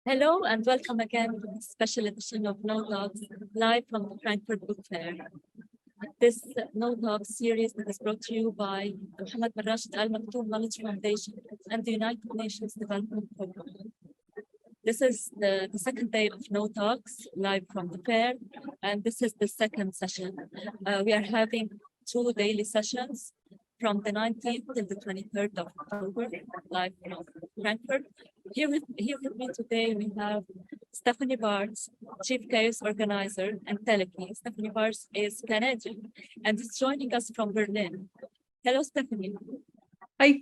Hello and welcome again to this special edition of No Talks live from the Frankfurt Book Fair. This No Talks series is brought to you by the Mohammed bin Rashid Al Maktoum Knowledge Foundation and the United Nations Development Program. This is the second day of No Talks live from the fair, and this is the second session. We are having 2 daily sessions from the 19th till the 23rd of October, live from Frankfurt. Here with me today, we have Stephanie Barnes, Chief Chaos Organizer and Teleki. Stephanie Barnes is Canadian and is joining us from Berlin. Hello, Stephanie. Hi.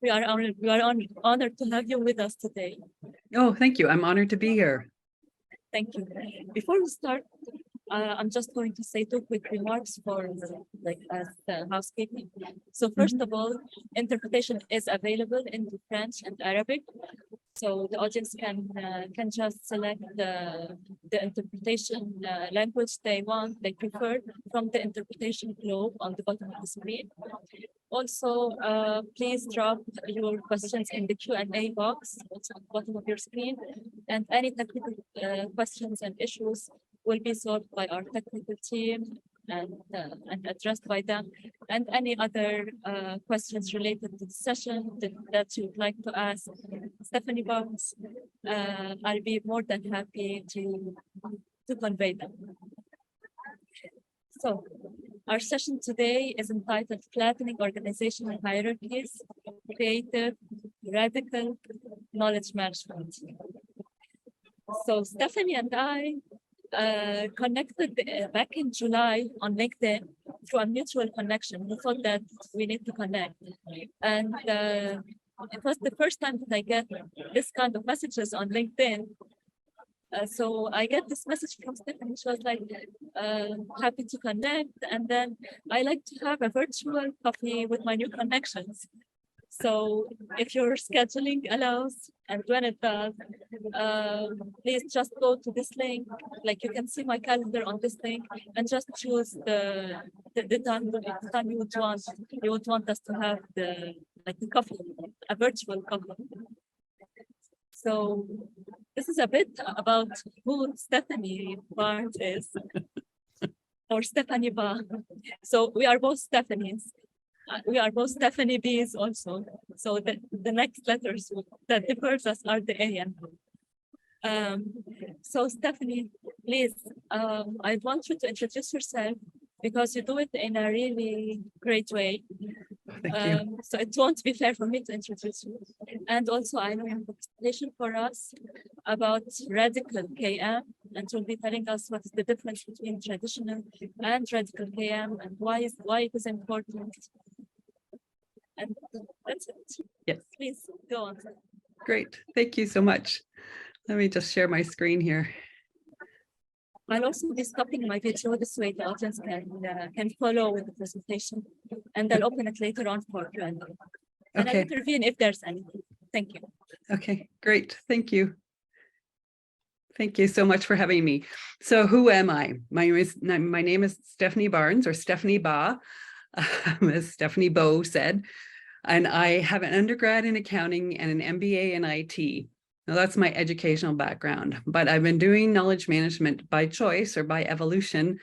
We are honored to have you with us today. Oh, thank you. I'm honored to be here. Thank you. Before we start, I'm just going to say 2 quick remarks for as housekeeping. So first of all, interpretation is available in French and Arabic. So the audience can just select the interpretation language they prefer from the interpretation globe on the bottom of the screen. Also, please drop your questions in the Q&A box also at the bottom of your screen, and any technical questions and issues will be solved by our technical team and addressed by them. And any other questions related to the session that you'd like to ask Stephanie Barnes, I'll be more than happy to convey them. So, our session today is entitled Flattening Organizational Hierarchies, Creative, Radical Knowledge Management. So Stephanie and I connected back in July on LinkedIn through a mutual connection. We thought that we need to connect. And it was the first time that I get this kind of messages on LinkedIn. So I get this message from Stephanie. She was like, happy to connect. And then I like to have a virtual coffee with my new connections. So if your scheduling allows, and when it does, please just go to this link. Like, you can see my calendar on this link, and just choose the time you would want us to have the coffee, a virtual coffee. So this is a bit about who Stephanie Barnes is, or Stephanie Ba. So we are both Stephanies. We are both Stephanie B's also. So the next letters that differs us are the A and B. So Stephanie, please, I want you to introduce yourself because you do it in a really great way. Thank you. So it won't be fair for me to introduce you. And also, I know you have a presentation for us about radical KM, and you'll be telling us what is the difference between traditional and radical KM and why it is important. And that's it. Yes. Please go on. Great. Thank you so much. Let me just share my screen here. I'll also be stopping my video this way the audience can follow with the presentation, and I'll open it later on for Q&A. And I'll intervene if there's anything. Thank you. Okay, great. Thank you. Thank you so much for having me. So who am I? My name is Stephanie Barnes, or Stephanie Ba, as Stephanie Bo said, and I have an undergrad in accounting and an MBA in IT. Now that's my educational background, but I've been doing knowledge management by choice or by evolution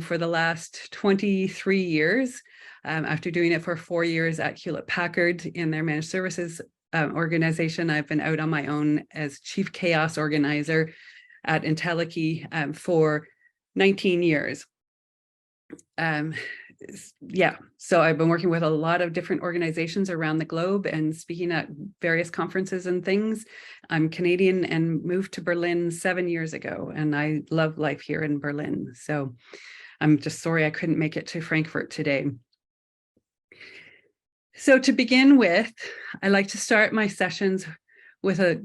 for the last 23 years. After doing it for 4 years at Hewlett Packard in their managed services organization, I've been out on my own as Chief Chaos Organizer at Teleki for 19 years. Yeah, so I've been working with a lot of different organizations around the globe and speaking at various conferences and things. I'm Canadian and moved to Berlin 7 years ago, and I love life here in Berlin. So I'm just sorry I couldn't make it to Frankfurt today. So to begin with, I like to start my sessions with a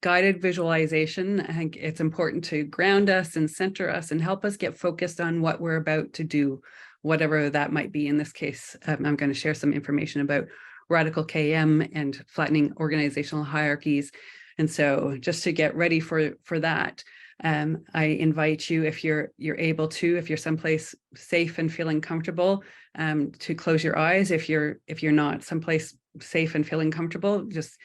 guided visualization. I think it's important to ground us and center us and help us get focused on what we're about to do, whatever that might be. In this case, I'm going to share some information about radical KM and flattening organizational hierarchies. And so just to get ready for that, I invite you, if you're able to, if you're someplace safe and feeling comfortable, to close your eyes. If you're not someplace safe and feeling comfortable, just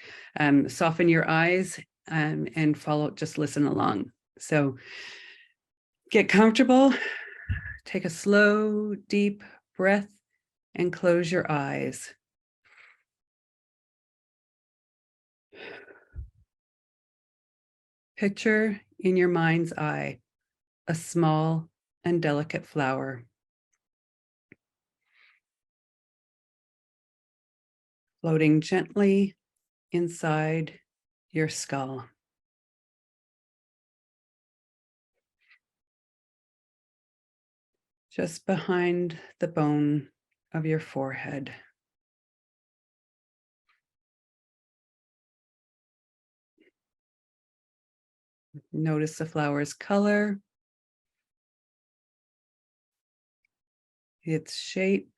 soften your eyes and follow, just listen along. So get comfortable, take a slow, deep breath, and close your eyes. Picture in your mind's eye a small and delicate flower. Floating gently inside your skull. Just behind the bone of your forehead. Notice the flower's color, its shape,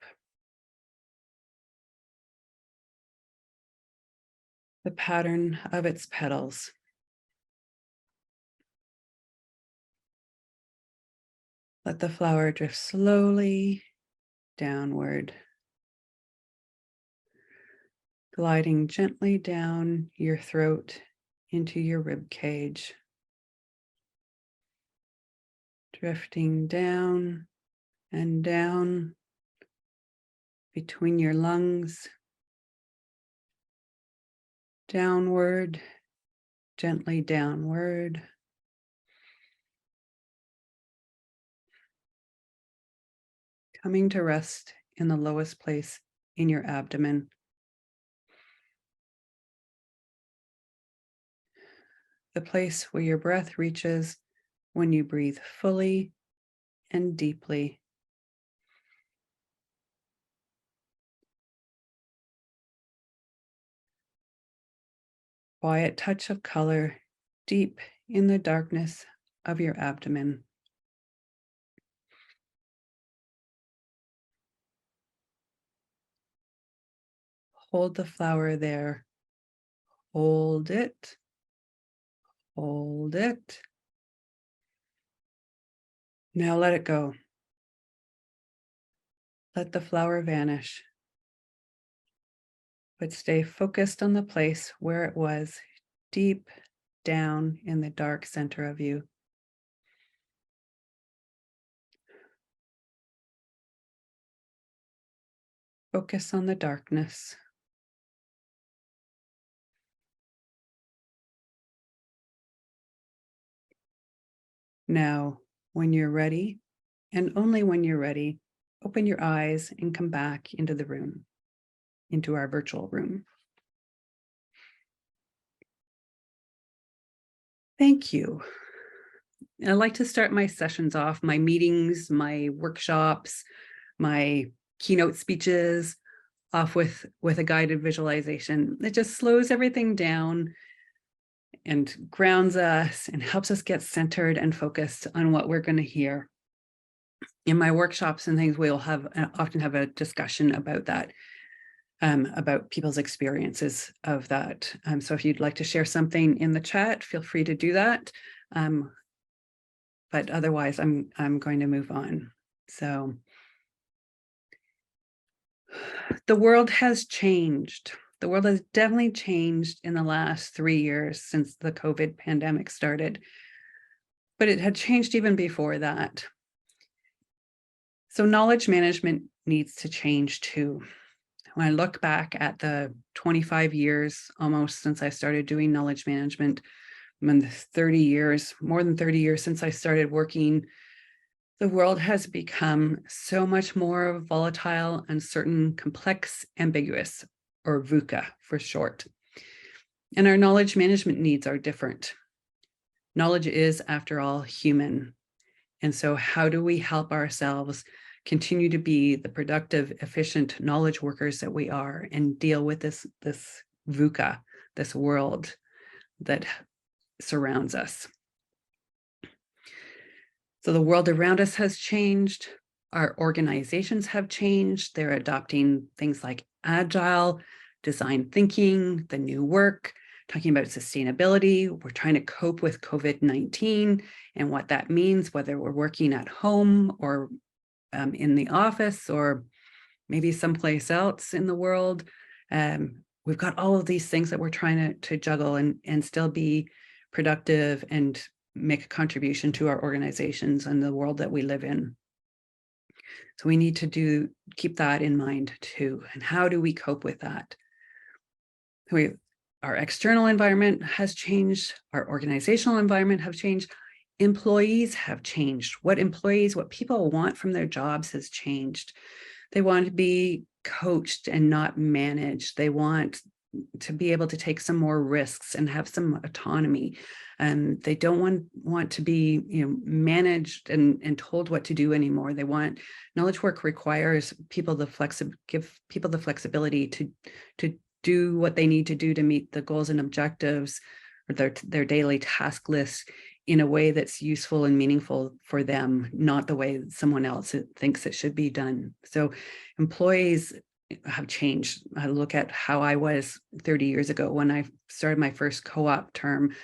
the pattern of its petals. Let the flower drift slowly downward, gliding gently down your throat into your rib cage. Drifting down and down between your lungs, downward, gently downward. Coming to rest in the lowest place in your abdomen. The place where your breath reaches when you breathe fully and deeply. Quiet touch of color deep in the darkness of your abdomen. Hold the flower there. Hold it. Hold it. Now let it go. Let the flower vanish. But stay focused on the place where it was, deep down in the dark center of you. Focus on the darkness. Now, when you're ready, and only when you're ready, open your eyes and come back into the room, into our virtual room. Thank you. I like to start my sessions off, my meetings, my workshops, my keynote speeches off with a guided visualization. It just slows everything down and grounds us and helps us get centered and focused on what we're going to hear. In my workshops and things, we'll often have a discussion about that, about people's experiences of that. So if you'd like to share something in the chat, feel free to do that. But otherwise, I'm going to move on. So the world has changed. The world has definitely changed in the last 3 years since the COVID pandemic started, but it had changed even before that. So knowledge management needs to change too. When I look back at the 25 years almost since I started doing knowledge management, and the 30 years, more than 30 years since I started working, the world has become so much more volatile, uncertain, complex, ambiguous, or VUCA for short. And our knowledge management needs are different. Knowledge is, after all, human. And so how do we help ourselves continue to be the productive, efficient knowledge workers that we are and deal with this VUCA, this world that surrounds us? So the world around us has changed. Our organizations have changed. They're adopting things like agile, design thinking, the new work, talking about sustainability. We're trying to cope with COVID-19 and what that means, whether we're working at home or in the office or maybe someplace else in the world. We've got all of these things that we're trying to juggle and still be productive and make a contribution to our organizations and the world that we live in. So we need to keep that in mind too. And how do we cope with that? Our external environment has changed. Our organizational environment have changed. Employees have changed. What people want from their jobs has changed. They want to be coached and not managed. They want to be able to take some more risks and have some autonomy. And they don't want to be, managed and told what to do anymore. They want knowledge work requires people give people the flexibility to do what they need to do to meet the goals and objectives or their daily task list in a way that's useful and meaningful for them, not the way someone else thinks it should be done. So employees have changed. I look at how I was 30 years ago when I started my first co-op term,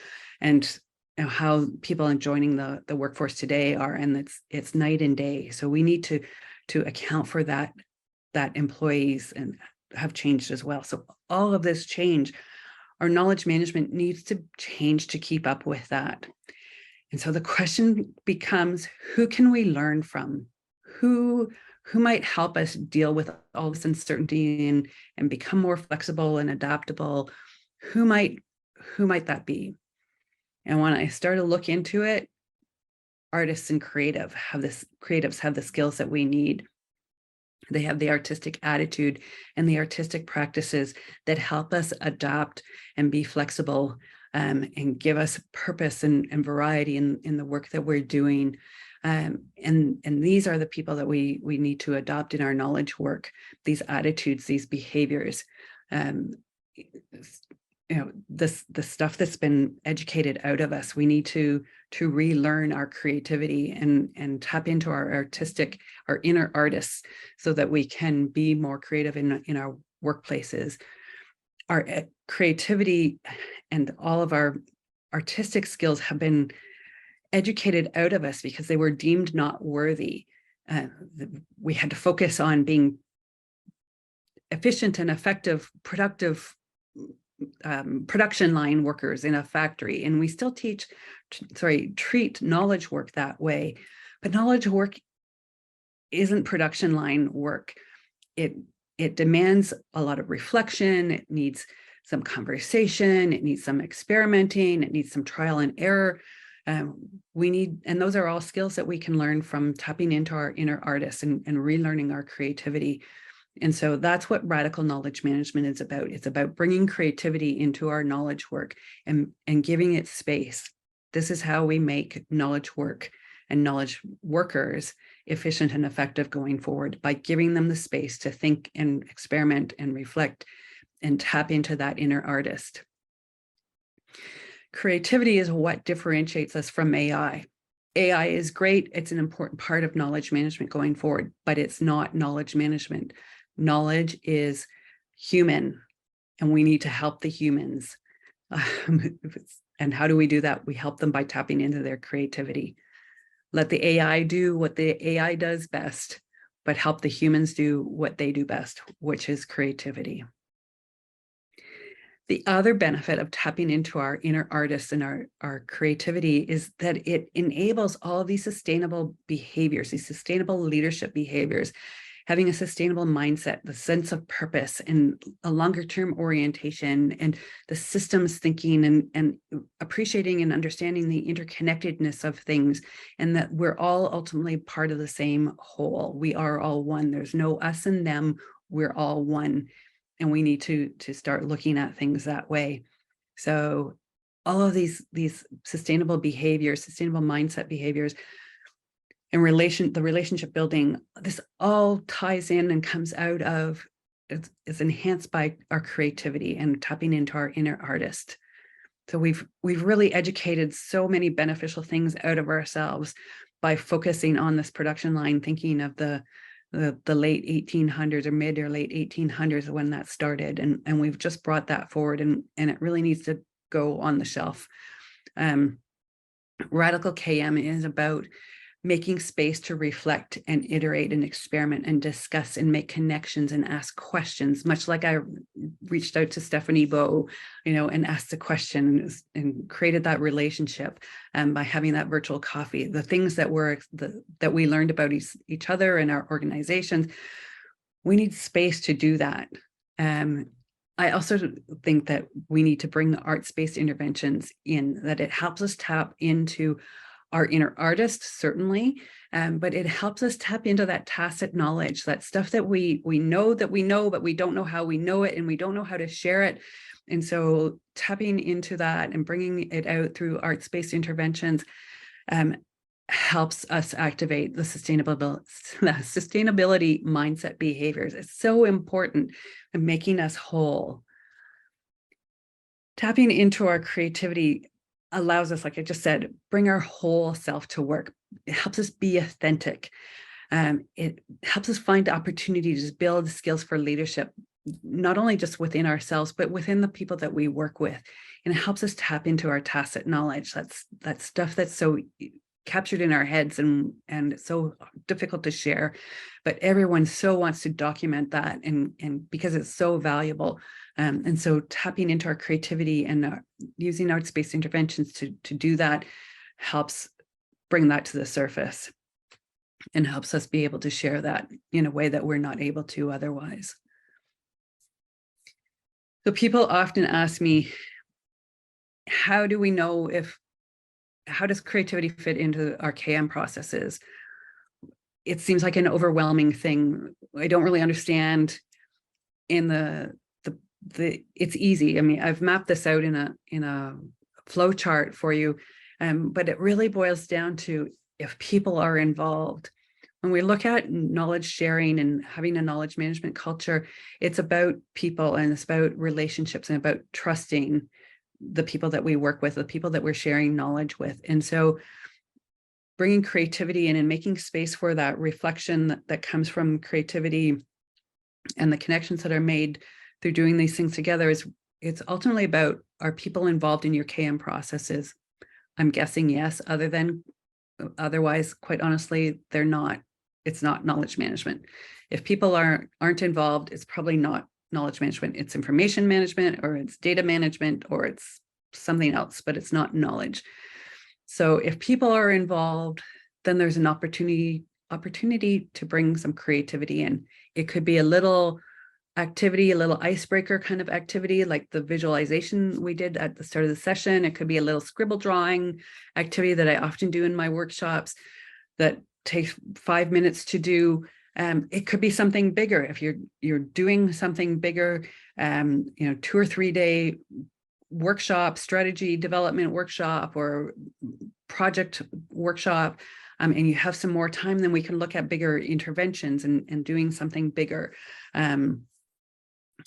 and how people joining the workforce today are, and it's night and day. So we need to account for that employees and have changed as well. So all of this change, our knowledge management needs to change to keep up with that. And so the question becomes, who can we learn from? Who might help us deal with all this uncertainty and become more flexible and adaptable? Who might that be? And when I started to look into it, artists and creatives have the skills that we need. They have the artistic attitude and the artistic practices that help us adapt and be flexible, and give us purpose and variety in the work that we're doing. And these are the people that we need to adopt in our knowledge work, these attitudes, these behaviors. The stuff that's been educated out of us, we need to relearn our creativity and tap into our inner artists so that we can be more creative in our workplaces. Our creativity and all of our artistic skills have been educated out of us because they were deemed not worthy. We had to focus on being efficient and effective, productive production line workers in a factory. And we still treat knowledge work that way. But knowledge work isn't production line work. It demands a lot of reflection. It needs some conversation. It needs some experimenting. It needs some trial and error. And those are all skills that we can learn from tapping into our inner artists and relearning our creativity. And so that's what radical knowledge management is about. It's about bringing creativity into our knowledge work and giving it space. This is how we make knowledge work and knowledge workers efficient and effective going forward, by giving them the space to think and experiment and reflect and tap into that inner artist. Creativity is what differentiates us from AI. AI is great. It's an important part of knowledge management going forward, but it's not knowledge management. Knowledge is human, and we need to help the humans. And how do we do that? We help them by tapping into their creativity. Let the AI do what the AI does best, but help the humans do what they do best, which is creativity. The other benefit of tapping into our inner artists and our creativity is that it enables all of these sustainable behaviors, these sustainable leadership behaviors, having a sustainable mindset, the sense of purpose and a longer term orientation, and the systems thinking and appreciating and understanding the interconnectedness of things, and that we're all ultimately part of the same whole. We are all one. There's no us and them. We're all one. And we need to start looking at things that way. So all of these sustainable behaviors, sustainable mindset behaviors, and the relationship building, this all ties in and comes out of, it's enhanced by our creativity and tapping into our inner artist. So we've really educated so many beneficial things out of ourselves by focusing on this production line, thinking of the late 1800s or mid or late 1800s when that started, and we've just brought that forward, and it really needs to go on the shelf. Radical KM is about making space to reflect and iterate and experiment and discuss and make connections and ask questions, much like I reached out to Stephanie Bow, and asked a question and created that relationship by having that virtual coffee. The things that we learned about each other and our organizations, we need space to do that. I also think that we need to bring the arts-based interventions in, that it helps us tap into our inner artists, certainly, but it helps us tap into that tacit knowledge, that stuff that we know, but we don't know how we know it, and we don't know how to share it. And so tapping into that and bringing it out through arts-based interventions helps us activate the sustainability mindset behaviors. It's so important in making us whole. Tapping into our creativity allows us, like I just said, bring our whole self to work. It helps us be authentic. It helps us find opportunities to build skills for leadership, not only just within ourselves, but within the people that we work with. And it helps us tap into our tacit knowledge. That stuff that's so captured in our heads and so difficult to share, but everyone so wants to document that, and because it's so valuable. And so tapping into our creativity and using arts-based interventions to do that helps bring that to the surface and helps us be able to share that in a way that we're not able to otherwise. So people often ask me, how do we know how does creativity fit into our KM processes? It seems like an overwhelming thing. I don't really understand. It's easy. I mean, I've mapped this out in a flow chart for you, but it really boils down to if people are involved. When we look at knowledge sharing and having a knowledge management culture, it's about people, and it's about relationships, and about trusting the people that we work with, the people that we're sharing knowledge with. And so bringing creativity in and making space for that reflection that comes from creativity and the connections that are made through doing these things together it's ultimately about, are people involved in your KM processes? I'm guessing yes, otherwise, quite honestly, they're not. It's not knowledge management. If people aren't involved, it's probably not knowledge management. It's information management, or it's data management, or it's something else, but it's not knowledge. So if people are involved, then there's an opportunity to bring some creativity in. It could be a little activity, a little icebreaker kind of activity, like the visualization we did at the start of the session. It could be a little scribble drawing activity that I often do in my workshops that takes 5 minutes to do. It could be something bigger. If you're doing something bigger, 2 or 3 day workshop, strategy development workshop, or project workshop, and you have some more time, then we can look at bigger interventions and doing something bigger.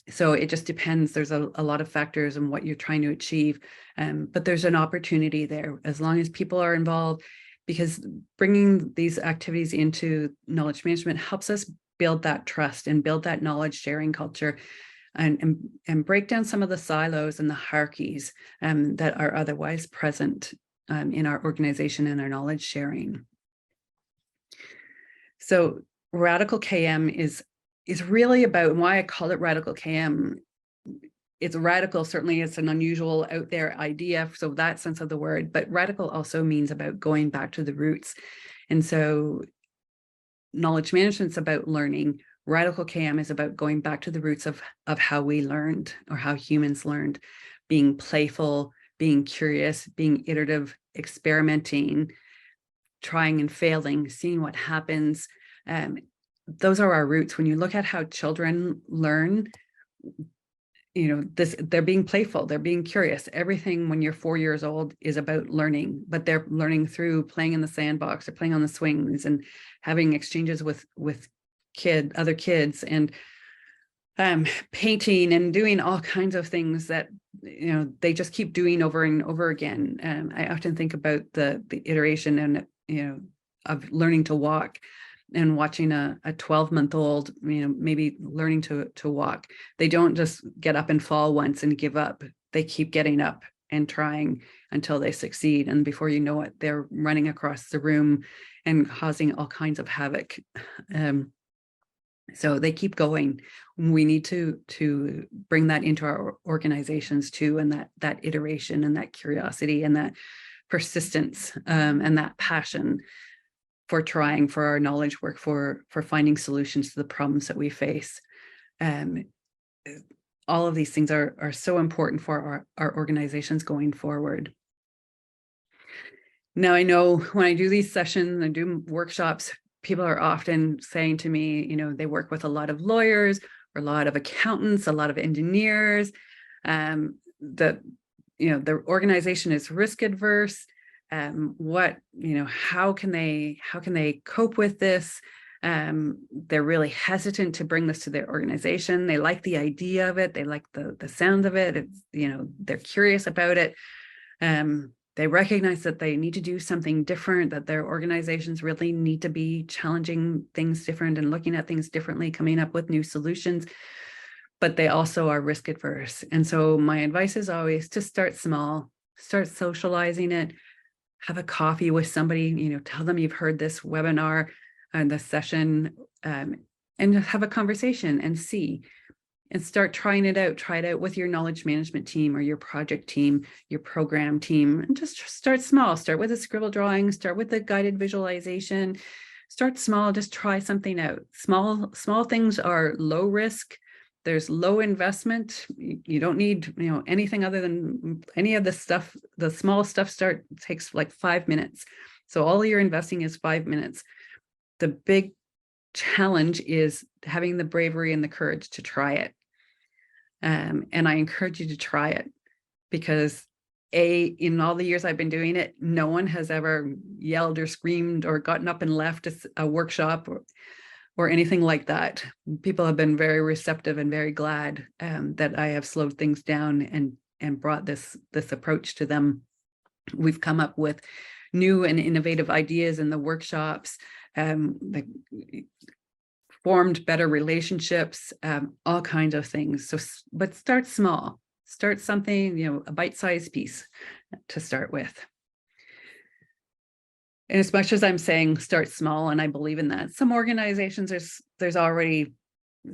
So it just depends. There's a lot of factors in what you're trying to achieve, but there's an opportunity there as long as people are involved, because bringing these activities into knowledge management helps us build that trust and build that knowledge sharing culture, and break down some of the silos and the hierarchies that are otherwise present in our organization and our knowledge sharing. So radical KM is really about, and why I call it radical KM. It's radical, certainly it's an unusual out there idea, so that sense of the word, but radical also means about going back to the roots. And so knowledge management is about learning. Radical KM is about going back to the roots of how we learned, or how humans learned, being playful, being curious, being iterative, experimenting, trying and failing, seeing what happens. Those are our roots. When you look at how children learn, they're being playful, they're being curious. Everything when you're 4 years old is about learning, but they're learning through playing in the sandbox or playing on the swings and having exchanges with other kids, and painting and doing all kinds of things that they just keep doing over and over again. I often think about the iteration and of learning to walk, and watching a 12-month-old maybe learning to walk. They don't just get up and fall once and give up. They keep getting up and trying until they succeed. And before you know it, they're running across the room and causing all kinds of havoc. So they keep going. We need to bring that into our organizations too, and that iteration and that curiosity and that persistence and that passion for trying, for our knowledge work, for finding solutions to the problems that we face. All of these things are so important for our organizations going forward. Now, I know when I do these sessions and do workshops, people are often saying to me, you know, they work with a lot of lawyers or a lot of accountants, a lot of engineers, that, you know, their organization is risk adverse. How can they cope with this? They're really hesitant to bring this to their organization. They like the idea of it. They like the sound of it. It's, you know, they're curious about it. They recognize that they need to do something different, that their organizations really need to be challenging things different and looking at things differently, coming up with new solutions, but they also are risk adverse. And so my advice is always to start small, start socializing it, have a coffee with somebody, you know, tell them you've heard this webinar and the session, and have a conversation and see. And start trying it out. Try it out with your knowledge management team or your project team, your program team, and just start small. Start with a scribble drawing, start with a guided visualization, start small, just try something out. Small things are low risk. There's low investment. You don't need, you know, anything other than any of the stuff. The small stuff takes like 5 minutes. So all you're investing is 5 minutes. The big challenge is having the bravery and the courage to try it. And I encourage you to try it because in all the years I've been doing it, no one has ever yelled or screamed or gotten up and left a workshop or anything like that. People have been very receptive and very glad that I have slowed things down and brought this approach to them. We've come up with new and innovative ideas in the workshops, formed better relationships, all kinds of things. So, but start small, start something, you know, a bite-sized piece to start with. And as much as I'm saying start small, and I believe in that, some organizations, there's already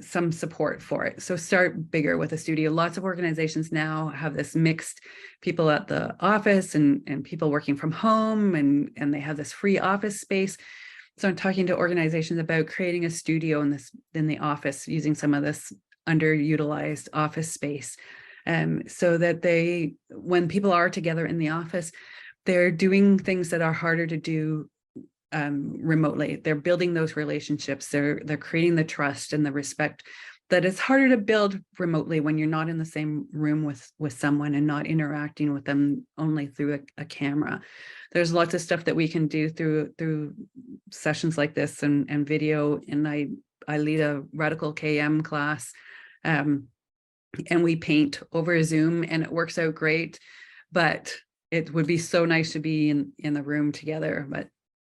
some support for it. So start bigger with a studio. Lots of organizations now have this mixed people at the office and people working from home, and they have this free office space. So I'm talking to organizations about creating a studio in the office using some of this underutilized office space, so that when people are together in the office, they're doing things that are harder to do remotely. They're building those relationships. They're creating the trust and the respect that it's harder to build remotely when you're not in the same room with someone and not interacting with them only through a camera. There's lots of stuff that we can do through sessions like this and video. And I lead a Radical KM class, and we paint over Zoom, and it works out great. But it would be so nice to be in the room together, but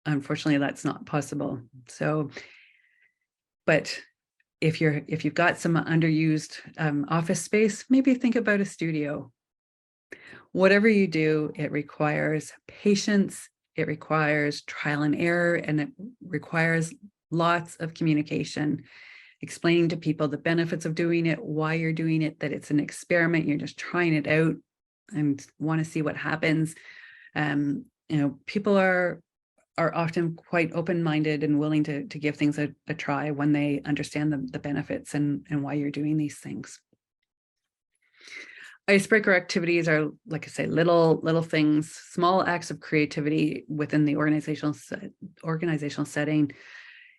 unfortunately that's not possible. So, but if you've got some underused office space, maybe think about a studio. Whatever you do, it requires patience, it requires trial and error, and it requires lots of communication, explaining to people the benefits of doing it, why you're doing it, that it's an experiment, you're just trying it out and want to see what happens. You know, people are often quite open-minded and willing to give things a try when they understand the benefits and why you're doing these things. Icebreaker activities are, like I say, little things, small acts of creativity within the organizational setting.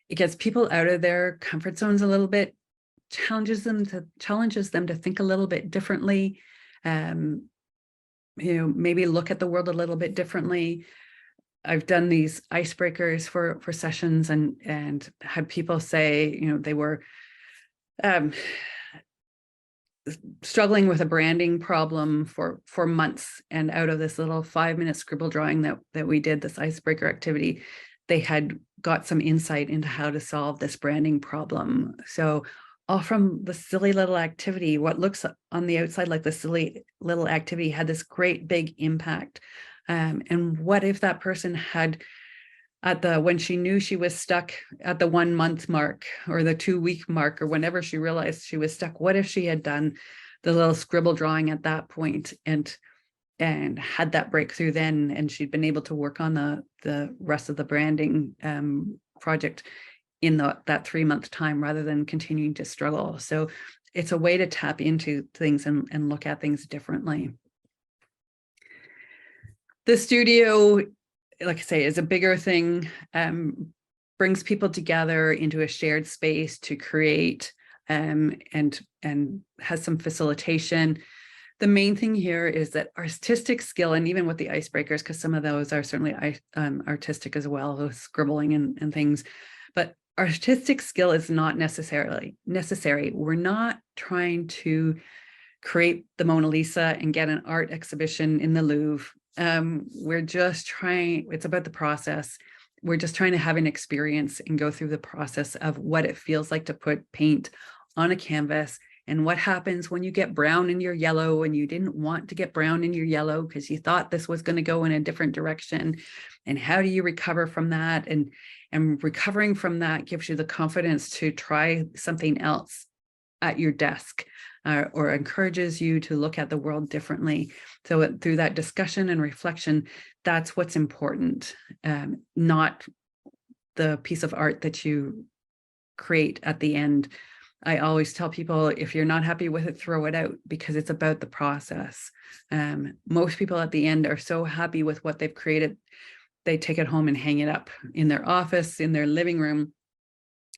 It gets people out of their comfort zones a little bit, challenges them to think a little bit differently. You know, maybe look at the world a little bit differently. I've done these icebreakers for sessions and had people say, you know, they were struggling with a branding problem for months, and out of this little 5-minute scribble drawing that we did, this icebreaker activity, they had got some insight into how to solve this branding problem. So all from the silly little activity. What looks on the outside like the silly little activity had this great big impact. And what if that person had, when she knew she was stuck at the 1 month mark or the 2 week mark, or whenever she realized she was stuck, what if she had done the little scribble drawing at that point and had that breakthrough then, and she'd been able to work on the rest of the branding project in that 3 month time rather than continuing to struggle. So it's a way to tap into things and look at things differently. The studio, like I say, is a bigger thing, brings people together into a shared space to create, and has some facilitation. The main thing here is that artistic skill, and even with the icebreakers, because some of those are certainly artistic as well, those scribbling and things, but artistic skill is not necessarily necessary. We're not trying to create the Mona Lisa and get an art exhibition in the Louvre. We're just trying, it's about the process. We're just trying to have an experience and go through the process of what it feels like to put paint on a canvas, and what happens when you get brown in your yellow and you didn't want to get brown in your yellow because you thought this was going to go in a different direction, and how do you recover from that? And recovering from that gives you the confidence to try something else at your desk, or encourages you to look at the world differently. So through that discussion and reflection, that's what's important, not the piece of art that you create at the end. I always tell people, if you're not happy with it, throw it out, because it's about the process. Most people at the end are so happy with what they've created, they take it home and hang it up in their office, in their living room,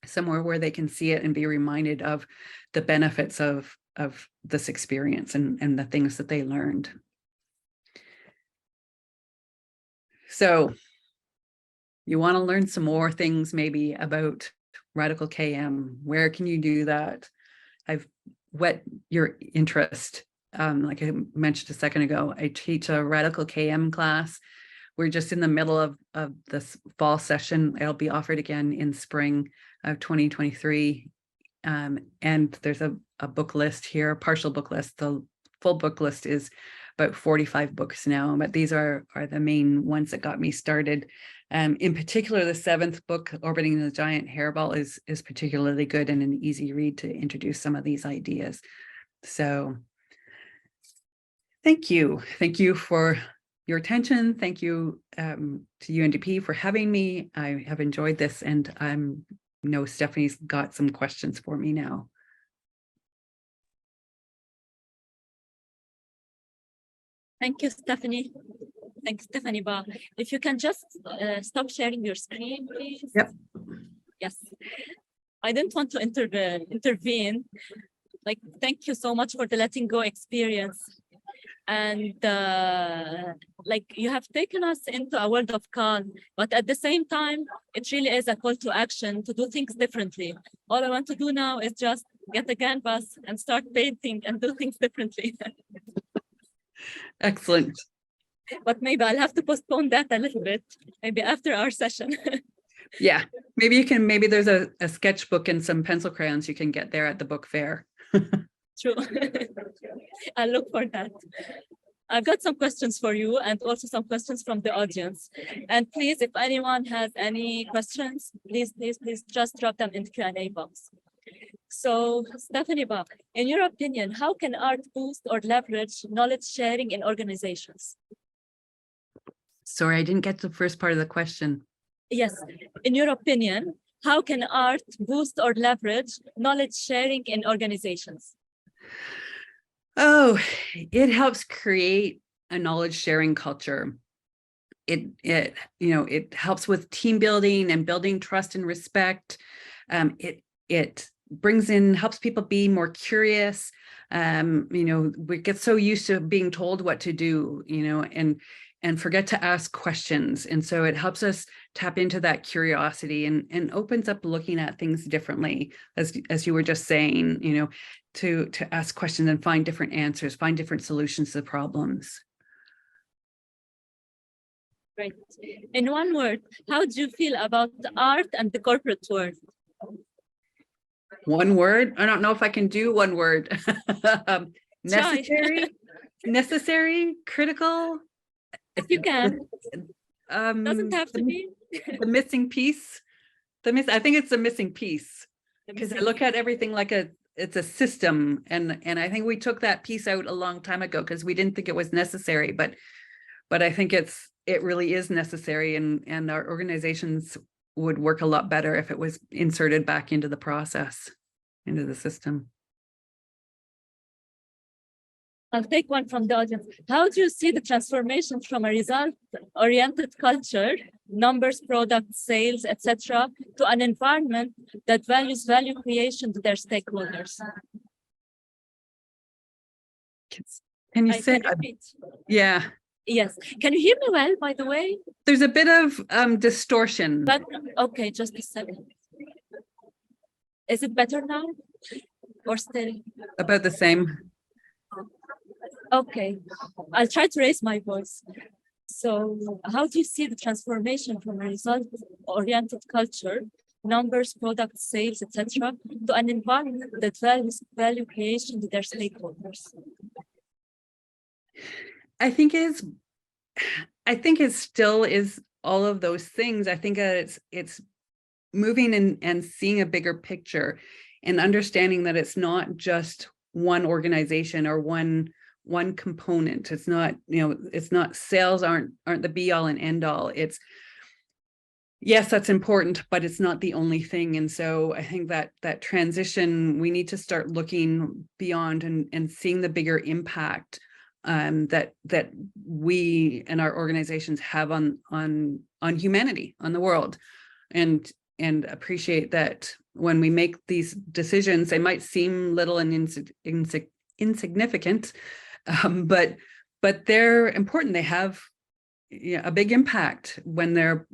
somewhere where they can see it and be reminded of the benefits of this experience and the things that they learned. So you want to learn some more things maybe about Radical KM. Where can you do that? I've whet your interest. Like I mentioned a second ago, I teach a Radical KM class. We're just in the middle of this fall session. It'll be offered again in spring of 2023. And there's a book list here, a partial book list. The full book list is about 45 books now, but these are the main ones that got me started. In particular, the 7th book, Orbiting the Giant Hairball, is particularly good and an easy read to introduce some of these ideas. So thank you. Thank you for your attention. Thank you to UNDP for having me. I have enjoyed this, and I know Stephanie's got some questions for me now. Thank you, Stephanie. Thanks, Stephanie Ba. If you can just stop sharing your screen, please. Yep. Yes. I didn't want to intervene. Like, thank you so much for the letting go experience. And like, you have taken us into a world of calm, but at the same time, it really is a call to action to do things differently. All I want to do now is just get a canvas and start painting and do things differently. Excellent. But maybe I'll have to postpone that a little bit, maybe after our session. Yeah, maybe there's a sketchbook and some pencil crayons you can get there at the book fair. True. I'll look for that. I've got some questions for you and also some questions from the audience. And please, if anyone has any questions, please just drop them in the Q&A box. So, Stephanie Ba, in your opinion, how can art boost or leverage knowledge sharing in organizations? Sorry, I didn't get the first part of the question. Yes, in your opinion, how can art boost or leverage knowledge sharing in organizations? Oh, it helps create a knowledge sharing culture. It helps with team building and building trust and respect. It helps people be more curious. We get so used to being told what to do, and forget to ask questions. And so it helps us tap into that curiosity and opens up looking at things differently, as you were just saying, to ask questions and find different answers, find different solutions to problems. Great. In one word, how do you feel about the art and the corporate world? One word? I don't know if I can do one word. Necessary, necessary, critical. If you can, doesn't have to be. The missing piece. I think it's the missing piece, The because I missing look at everything like it's a system, and I think we took that piece out a long time ago because we didn't think it was necessary, but I think it really is necessary, and our organizations would work a lot better if it was inserted back into the process, into the system. I'll take one from the audience. How do you see the transformation from a result-oriented culture, numbers, products, sales, etc., to an environment that values value creation to their stakeholders? Can you I say? can repeat. Yeah. Yes. Can you hear me well, by the way? There's a bit of distortion. But okay, just a second. Is it better now? Or still? About the same. Okay, I'll try to raise my voice. So how do you see the transformation from a result-oriented culture, numbers, products, sales, etc., to an environment that values value creation to their stakeholders? I think it still is all of those things. I think it's moving and seeing a bigger picture and understanding that it's not just one organization or one component. It's not, it's not, sales aren't the be all and end all. It's, yes, that's important, but it's not the only thing. And so I think that transition, we need to start looking beyond and seeing the bigger impact that we and our organizations have on humanity, on the world, and appreciate that when we make these decisions, they might seem little and insignificant, but they're important. They have a big impact when they're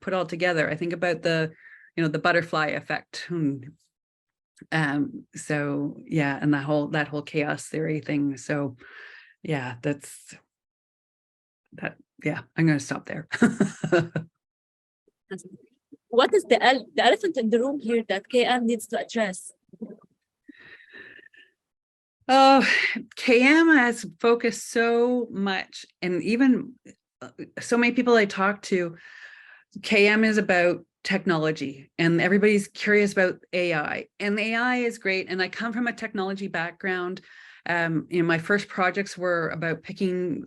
put all together. I think about the butterfly effect. So yeah, and that whole chaos theory thing. So yeah, yeah, I'm going to stop there. What is the elephant in the room here that KM needs to address? Oh, KM has focused so much, and even so many people I talk to, KM is about technology, and everybody's curious about AI, and AI is great. And I come from a technology background. My first projects were about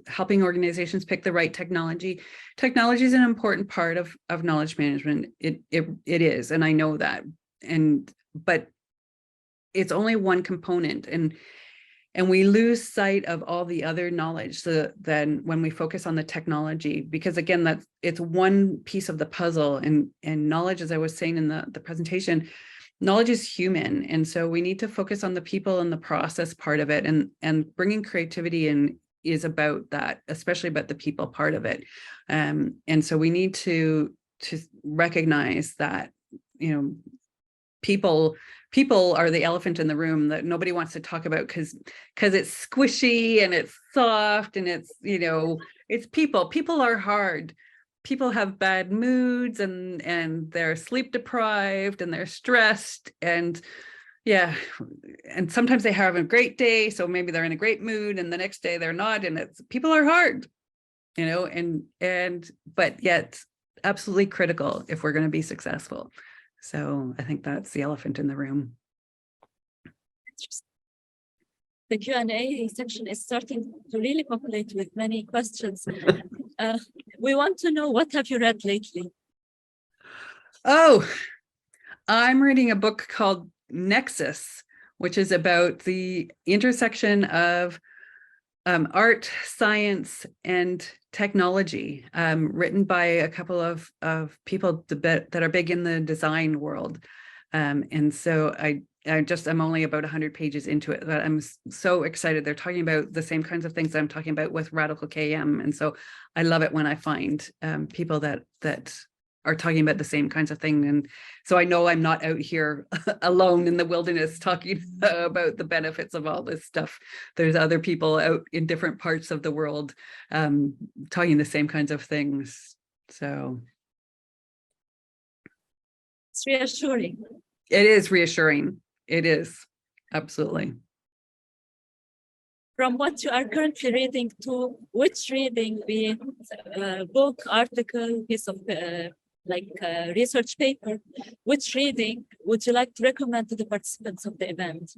helping organizations pick the right technology. Technology is an important part of knowledge management. It is, and I know that. But it's only one component, and we lose sight of all the other knowledge. So then when we focus on the technology, because again, it's one piece of the puzzle, and knowledge, as I was saying in the presentation, knowledge is human. And so we need to focus on the people and the process part of it, and bringing creativity in is about that, especially about the people part of it. And so we need to recognize that, people are the elephant in the room that nobody wants to talk about because it's squishy and it's soft, and it's, it's people. People are hard. People have bad moods, and they're sleep deprived, and they're stressed, and yeah, and sometimes they have a great day, so maybe they're in a great mood, and the next day they're not, and people are hard, but yet absolutely critical if we're going to be successful. So I think that's the elephant in the room. The Q&A section is starting to really populate with many questions. We want to know, what have you read lately? Oh, I'm reading a book called Nexus, which is about the intersection of art, science, and technology, written by a couple of people that are big in the design world. And so I'm only about 100 pages into it, but I'm so excited. They're talking about the same kinds of things that I'm talking about with Radical KM. And so I love it when I find people that are talking about the same kinds of thing. And so I know I'm not out here alone in the wilderness talking about the benefits of all this stuff. There's other people out in different parts of the world talking the same kinds of things. So it's reassuring. It is reassuring. it is. Absolutely. From what you are currently reading to which reading, be book, article, piece of research paper, which reading would you like to recommend to the participants of the event?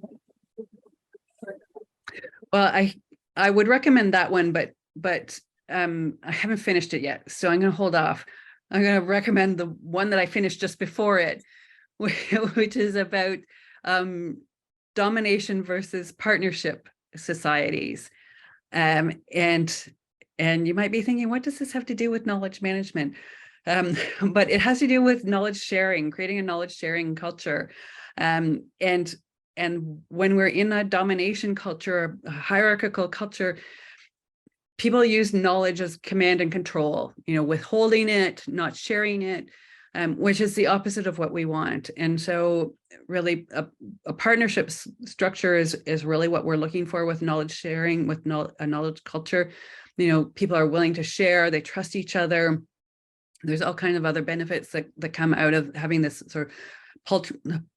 Well, I would recommend that one, but I haven't finished it yet, so I'm going to hold off. I'm going to recommend the one that I finished just before it, which is about domination versus partnership societies. And you might be thinking, what does this have to do with knowledge management? But it has to do with knowledge sharing, creating a knowledge sharing culture. And when we're in a domination culture, a hierarchical culture, people use knowledge as command and control, withholding it, not sharing it, which is the opposite of what we want. And so really a partnership structure is really what we're looking for with knowledge sharing, with a knowledge culture. People are willing to share, they trust each other. There's all kinds of other benefits that come out of having this sort of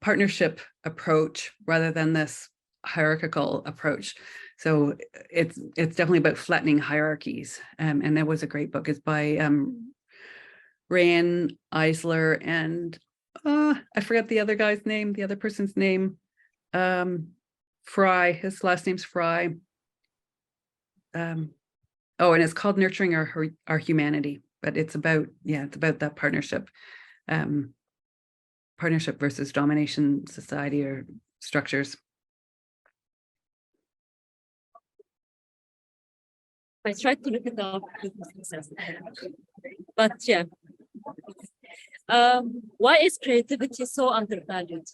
partnership approach rather than this hierarchical approach. So it's definitely about flattening hierarchies. And that was a great book. It's by Rand Eisler and I forgot the other guy's name, the other person's name. Fry, his last name's Fry. And it's called Nurturing Our Humanity. But it's about that partnership, partnership versus domination society or structures. I tried to look it up, but yeah. Why is creativity so undervalued?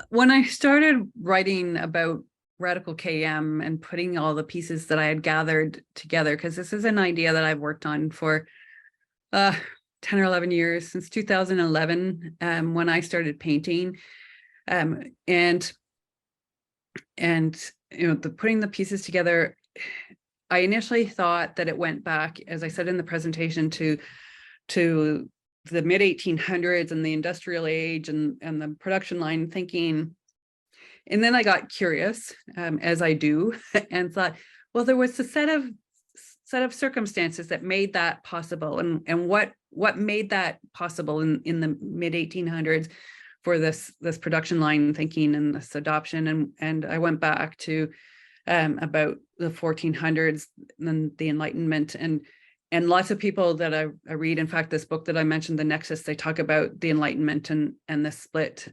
When I started writing about Radical KM and putting all the pieces that I had gathered together, because this is an idea that I've worked on for 10 or 11 years, since 2011, when I started painting, and putting the pieces together, I initially thought that it went back, as I said in the presentation, to the mid 1800s and the industrial age and the production line thinking. And then I got curious, as I do, and thought, well, there was a set of circumstances that made that possible, and what made that possible in the mid 1800s for this production line thinking and this adoption. And I went back to about the 1400s and the Enlightenment, and lots of people that I read. In fact, this book that I mentioned, The Nexus, they talk about the Enlightenment and the split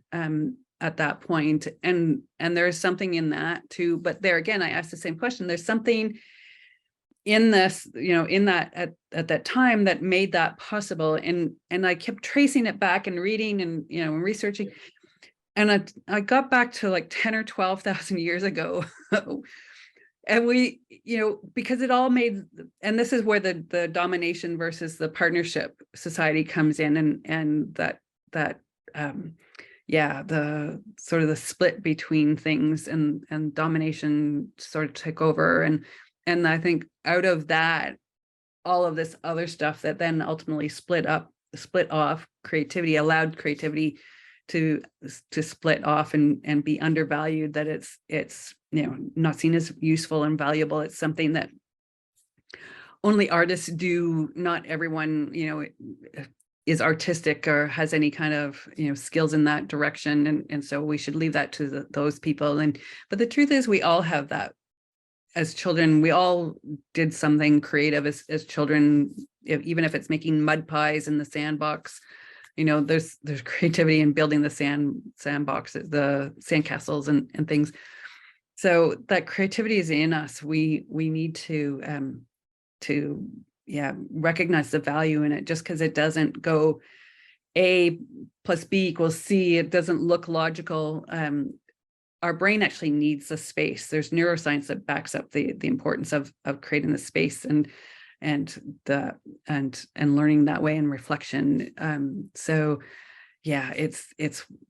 at that point, and there's something in that too. But there again, I asked the same question. There's something in this, in that at that time that made that possible, and I kept tracing it back and reading and and researching, and I got back to like 10 or 12,000 years ago. And we, because it all made, and this is where the domination versus the partnership society comes in, and that the sort of the split between things and domination sort of took over, and I think out of that, all of this other stuff that then ultimately split off creativity, allowed creativity to split off and be undervalued, that it's not seen as useful and valuable. It's something that only artists do. Not everyone is artistic or has any kind of skills in that direction, and so we should leave that to those people. But the truth is, we all have that as children. We all did something creative as children, even if it's making mud pies in the sandbox. There's creativity in building the sandboxes, the sandcastles and things. So that creativity is in us. We need to recognize the value in it. Just because it doesn't go A plus B equals C, it doesn't look logical. Our brain actually needs the space. There's neuroscience that backs up the importance of creating the space and learning that way, and reflection. So yeah, it's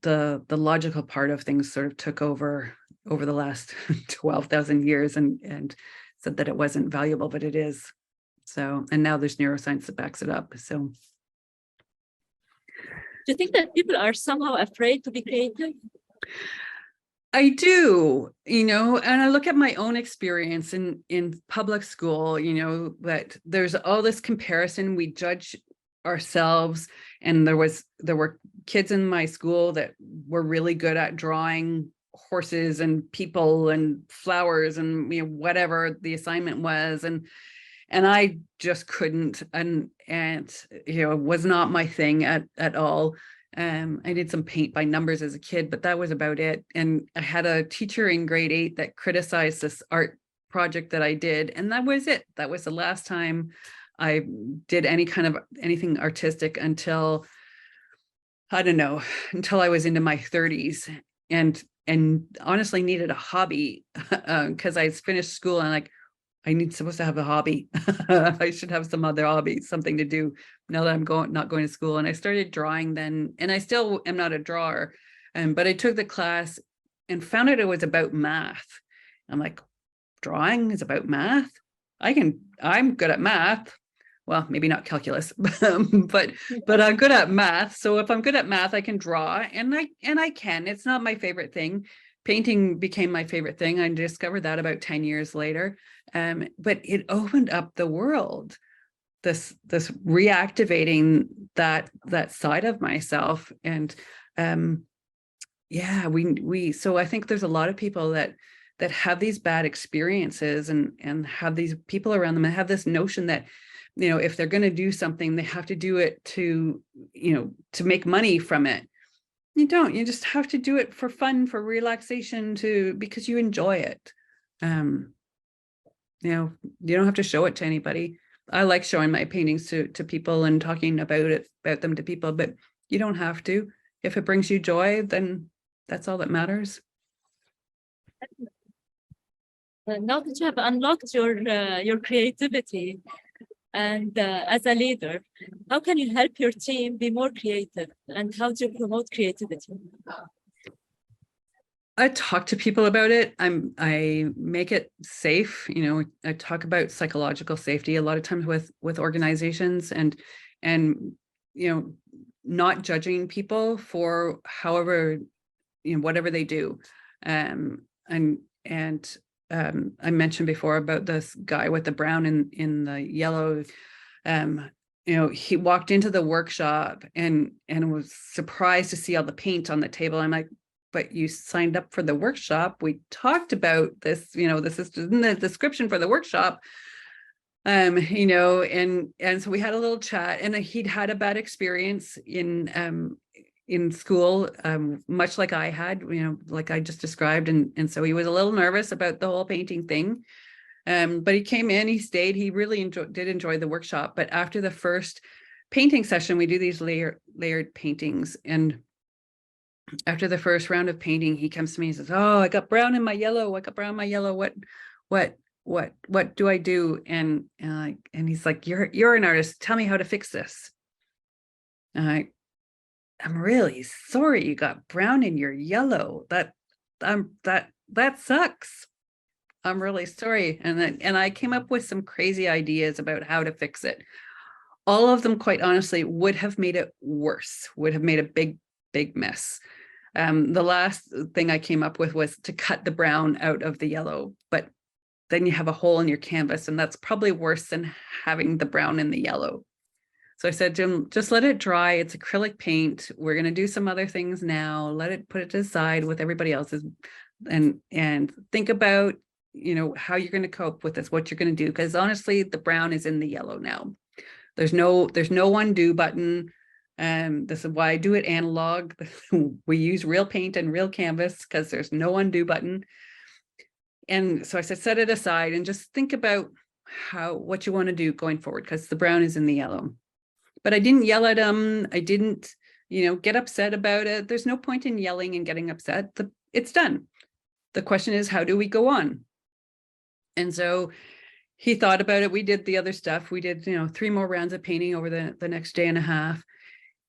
the logical part of things sort of took over the last 12,000 years and said that it wasn't valuable, but it is. So, and now there's neuroscience that backs it up. So Do you think that people are somehow afraid to be creative? I do, and I look at my own experience in public school, that there's all this comparison. We judge ourselves, and there were kids in my school that were really good at drawing horses and people and flowers and whatever the assignment was, and I just couldn't, and it was not my thing at all. I did some paint by numbers as a kid, but that was about it. And I had a teacher in grade 8 that criticized this art project that I did, and that was it. That was the last time I did anything artistic until, I don't know, until I was into my 30s, and honestly needed a hobby because I finished school and supposed to have a hobby. I should have some other hobby, something to do now that I'm not going to school. And I started drawing then, and I still am not a drawer. But I took the class and found out it was about math. I'm like, drawing is about math? I'm good at math. Well, maybe not calculus, but I'm good at math. So if I'm good at math, I can draw, and I can. It's not my favorite thing. Painting became my favorite thing. I discovered that about 10 years later. But it opened up the world, this reactivating that side of myself. And so I think there's a lot of people that have these bad experiences and have these people around them and have this notion that, if they're going to do something, they have to do it to make money from it. You don't. You just have to do it for fun, for relaxation, because you enjoy it. You don't have to show it to anybody. I like showing my paintings to people and talking about them to people, but you don't have to. If it brings you joy, then that's all that matters. Now that you have unlocked your creativity, and as a leader, how can you help your team be more creative, and how do you promote creativity? I talk to people about it. I make it safe. I talk about psychological safety a lot of times with organizations, and not judging people for however, whatever they do. I mentioned before about this guy with the brown in the yellow. He walked into the workshop and was surprised to see all the paint on the table. I'm like, but you signed up for the workshop. We talked about this, this is in the description for the workshop. And so we had a little chat, and he'd had a bad experience in school, much like I had, like I just described. And so he was a little nervous about the whole painting thing. But he came in, he stayed, he really did enjoy the workshop. But after the first painting session, we do these layered paintings. And after the first round of painting, he comes to me and says, "Oh, I got brown in my yellow. I got brown in my yellow. What do I do?" And he's like, "You're an artist. Tell me how to fix this." And I'm really sorry you got brown in your yellow. That sucks. I'm really sorry. And I came up with some crazy ideas about how to fix it. All of them, quite honestly, would have made it worse, would have made a big mess. The last thing I came up with was to cut the brown out of the yellow, but then you have a hole in your canvas, and that's probably worse than having the brown in the yellow. So I said to him, just let it dry. It's acrylic paint. We're going to do some other things now. Put it to the side with everybody else's, and think about, how you're going to cope with this, what you're going to do. Because honestly, the brown is in the yellow now. There's no undo button. This is why I do it analog. We use real paint and real canvas because there's no undo button. And so I said, set it aside and just think about what you want to do going forward, because the brown is in the yellow. But I didn't yell at him. I didn't, get upset about it. There's no point in yelling and getting upset. It's done. The question is, how do we go on? And so he thought about it. We did the other stuff. We did, 3 more rounds of painting over the next day and a half.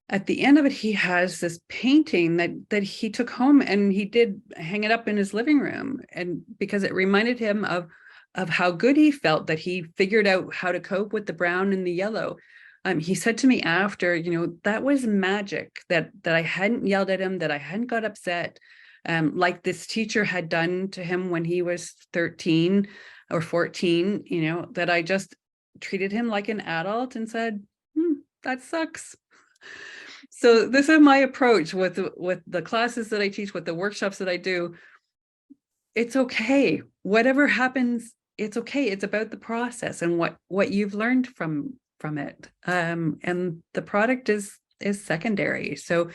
At the end of it, he has this painting that he took home, and he did hang it up in his living room. And because it reminded him of how good he felt, that he figured out how to cope with the brown and the yellow. he said to me after, that was magic, that I hadn't yelled at him, that I hadn't got upset, like this teacher had done to him when he was 13 or 14, that I just treated him like an adult and said, that sucks. So this is my approach with the classes that I teach, with the workshops that I do. It's okay. Whatever happens, it's okay. It's about the process and what you've learned from it. And the product is secondary. So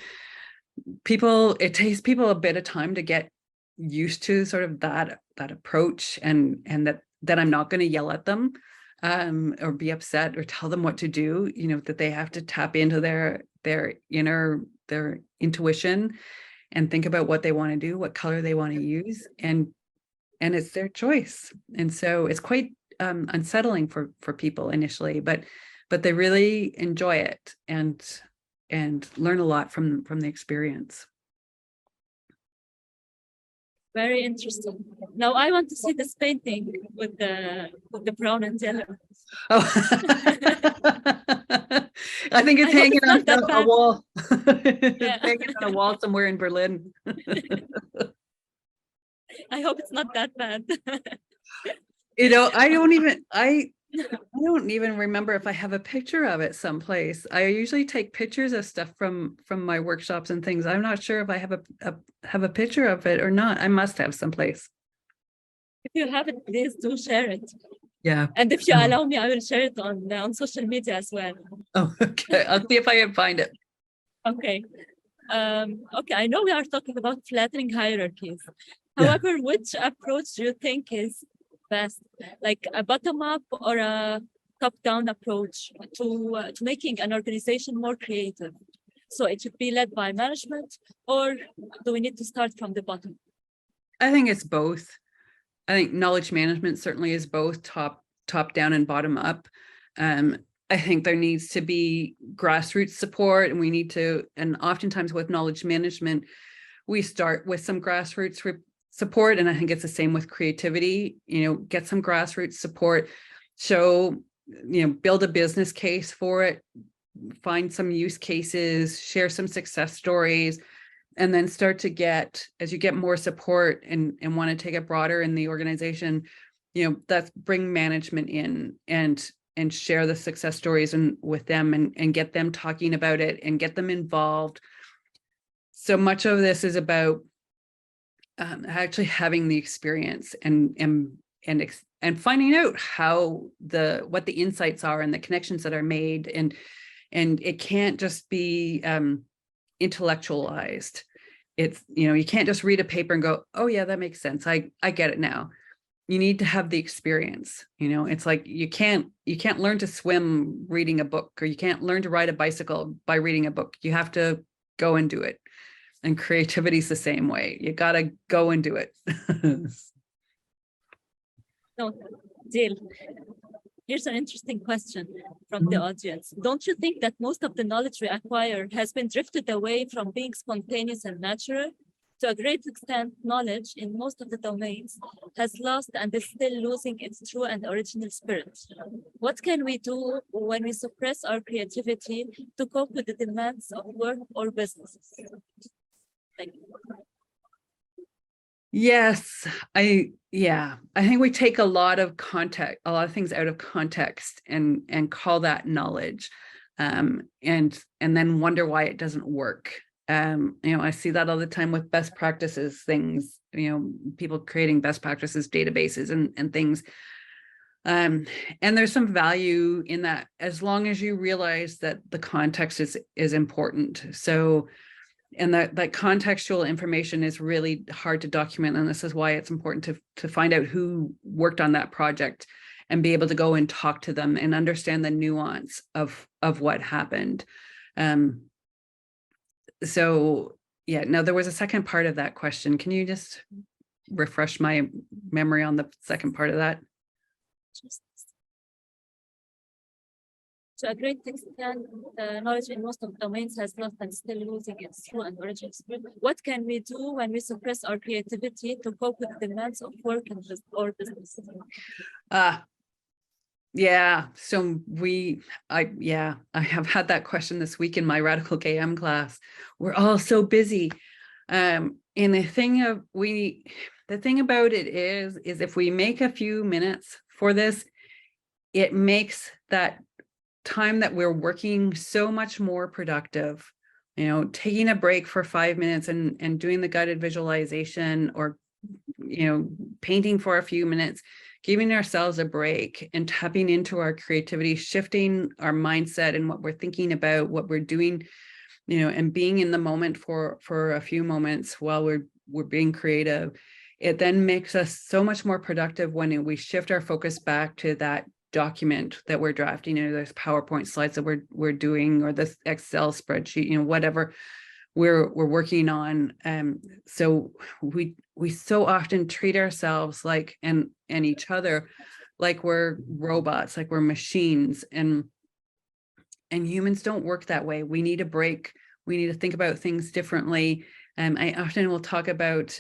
it takes people a bit of time to get used to sort of that approach, and that I'm not going to yell at them or be upset or tell them what to do, that they have to tap into their intuition and think about what they want to do, what color they want to use, and it's their choice. And so it's quite unsettling for people initially, but they really enjoy it and learn a lot from the experience. Very interesting. Now I want to see this painting with the brown and yellow. Oh, I think it's hanging on a wall. It's hanging on a wall somewhere in Berlin. I hope it's not that bad. I don't even remember if I have a picture of it someplace. I usually take pictures of stuff from my workshops and things. I'm not sure if I have a picture of it or not. I must have someplace. If you have it, please do share it. Yeah. And if you allow me, I will share it on social media as well. Oh, okay. I'll see if I can find it. Okay. Okay, I know we are talking about flattening hierarchies. However, which approach do you think is best, like a bottom-up or a top-down approach to making an organization more creative? So it should be led by management, or do we need to start from the bottom? I think it's both. I think knowledge management certainly is both top down and bottom up. I think there needs to be grassroots support, and oftentimes with knowledge management, we start with some grassroots support. And I think it's the same with creativity, get some grassroots support, build a business case for it, find some use cases, share some success stories, and then start to as you get more support and want to take it broader in the organization, that's bring management in and share the success stories with them and get them talking about it and get them involved. So much of this is about actually having the experience and finding out what the insights are and the connections that are made, and it can't just be intellectualized. It's you can't just read a paper and go, oh yeah, that makes sense, I get it now. You need to have the experience. It's like you can't learn to swim reading a book, or you can't learn to ride a bicycle by reading a book. You have to go and do it. And creativity is the same way. You got to go and do it. No, Jill, here's an interesting question from the audience. Don't you think that most of the knowledge we acquire has been drifted away from being spontaneous and natural? To a great extent, knowledge in most of the domains has lost and is still losing its true and original spirit. What can we do when we suppress our creativity to cope with the demands of work or businesses? Thank you. Yes, I think we take a lot of things out of context and call that knowledge, and then wonder why it doesn't work. I see that all the time with best practices things, people creating best practices databases and things. And there's some value in that, as long as you realize that the context is important. So, and that contextual information is really hard to document. And this is why it's important to find out who worked on that project and be able to go and talk to them and understand the nuance of what happened. So yeah, now there was a second part of that question. Can you just refresh my memory on the second part of that? To a great extent, knowledge in most of domains has lost and still losing its true and original spirit. What can we do when we suppress our creativity to cope with the demands of work or business? Yeah. So I have had that question this week in my Radical KM class. We're all so busy. And the thing about it is if we make a few minutes for this, it makes that time that we're working so much more productive. You know, taking a break for 5 minutes and doing the guided visualization, or, you know, painting for a few minutes, giving ourselves a break and tapping into our creativity, shifting our mindset and what we're thinking about, what we're doing, you know, and being in the moment for a few moments while we're being creative. It then makes us so much more productive when we shift our focus back to that document that we're drafting, or those PowerPoint slides that we're doing, or this Excel spreadsheet, you know, whatever we're working on. So we so often treat ourselves like, and each other, like we're robots, like we're machines, and humans don't work that way. We need a break. We need to think about things differently. I often will talk about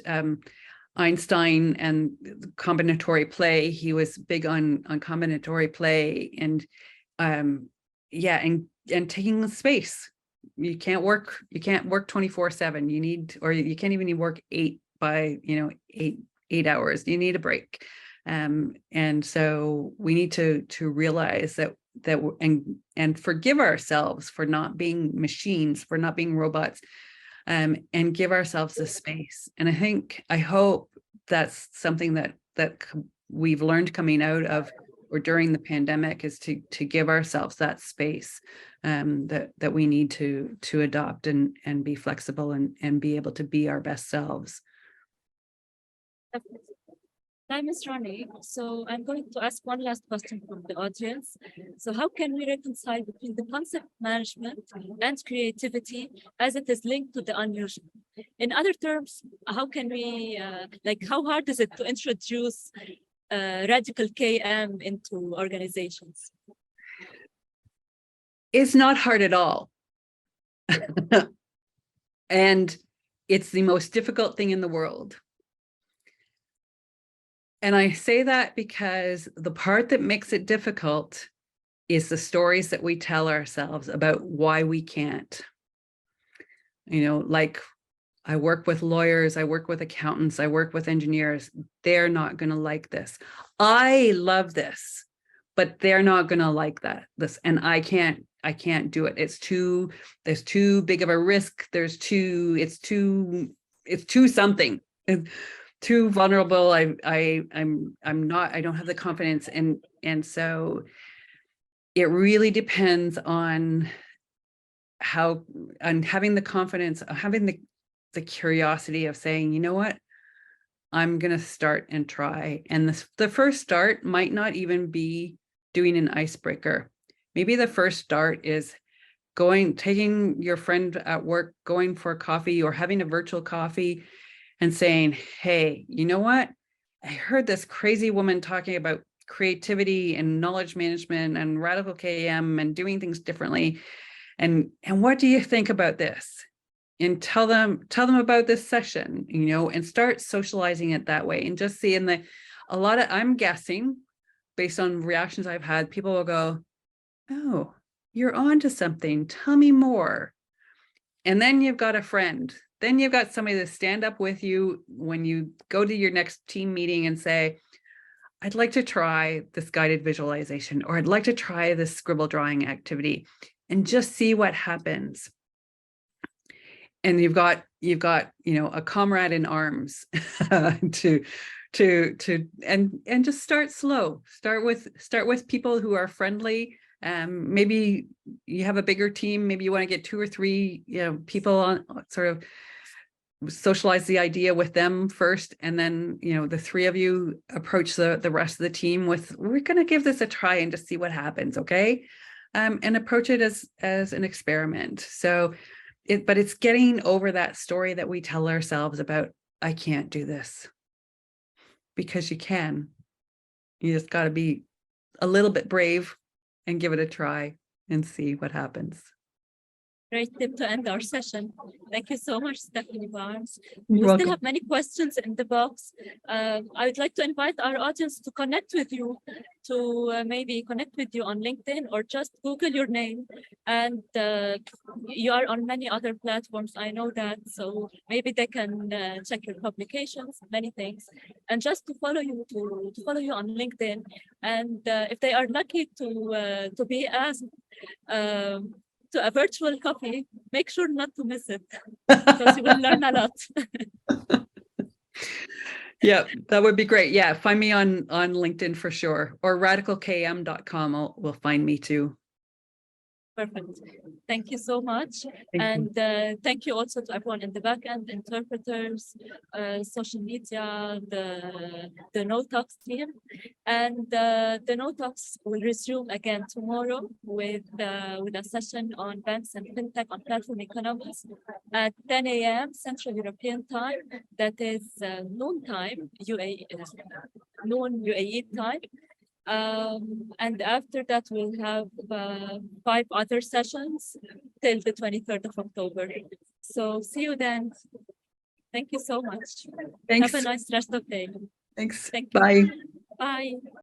Einstein and combinatory play. He was big on combinatory play, and yeah, and taking the space. You can't work 24/7. You need, or you can't even work 8 hours. You need a break. And so we need to realize that and forgive ourselves for not being machines, for not being robots, and give ourselves the space. And I hope that's something that we've learned coming out of, or during the pandemic, is to give ourselves that space, that we need to adopt and be flexible and be able to be our best selves. Hi, Ms. Ronnie. So I'm going to ask one last question from the audience. So how can we reconcile between the concept management and creativity as it is linked to the unusual? In other terms, how can we, how hard is it to introduce radical KM into organizations? It's not hard at all. And it's the most difficult thing in the world. And I say that because the part that makes it difficult is the stories that we tell ourselves about why we can't. You know, like, I work with lawyers, I work with accountants, I work with engineers. They're not going to like this. I love this, but they're not going to like this. And I can't do it. There's too big of a risk. It's too something. Too vulnerable. I don't have the confidence. And so it really depends on having the confidence, having the curiosity of saying, you know what, I'm going to start and try. And the first start might not even be doing an icebreaker. Maybe the first start is taking your friend at work, going for coffee, or having a virtual coffee, and saying, hey, you know what? I heard this crazy woman talking about creativity and knowledge management and radical KM and doing things differently. And what do you think about this? And tell them about this session, you know, and start socializing it that way, and just seeing I'm guessing, based on reactions I've had, people will go, oh, you're on to something. Tell me more. And then you've got a friend. Then you've got somebody to stand up with you when you go to your next team meeting and say, I'd like to try this guided visualization, or I'd like to try this scribble drawing activity, and just see what happens. And you've got, you know, a comrade in arms to just start slow. Start with people who are friendly. Maybe you have a bigger team. Maybe you want to get 2 or 3, you know, people on, sort of socialize the idea with them first, and then, you know, the 3 of you approach the rest of the team with, we're going to give this a try and just see what happens, okay? And approach it as an experiment. So but it's getting over that story that we tell ourselves about, I can't do this, because you can. You just got to be a little bit brave and give it a try and see what happens. great tip to end our session. Thank you so much, Stephanie Barnes. You're We still welcome. have many questions in the box. I would like to invite our audience to connect with you, to maybe connect with you on LinkedIn or just Google your name. And you are on many other platforms, I know that. So maybe they can check your publications, many things, and just to follow you on LinkedIn. And if they are lucky to be asked to a virtual coffee, make sure not to miss it because you will learn a lot. Yeah, that would be great. Yeah, find me on LinkedIn for sure, or radicalkm.com will find me too. Perfect. Thank you so much. Thank you. Thank you also to everyone in the back end, interpreters, social media, the No Talks team. And the No Talks will resume again tomorrow with a session on banks and fintech on platform economics at 10 a.m. Central European time. That is noon time, noon UAE time. And after that, we'll have 5 other sessions till the 23rd of October. So see you then. Thank you so much. Thanks. Have a nice rest of the day. Thanks. Thank you. Bye. Bye.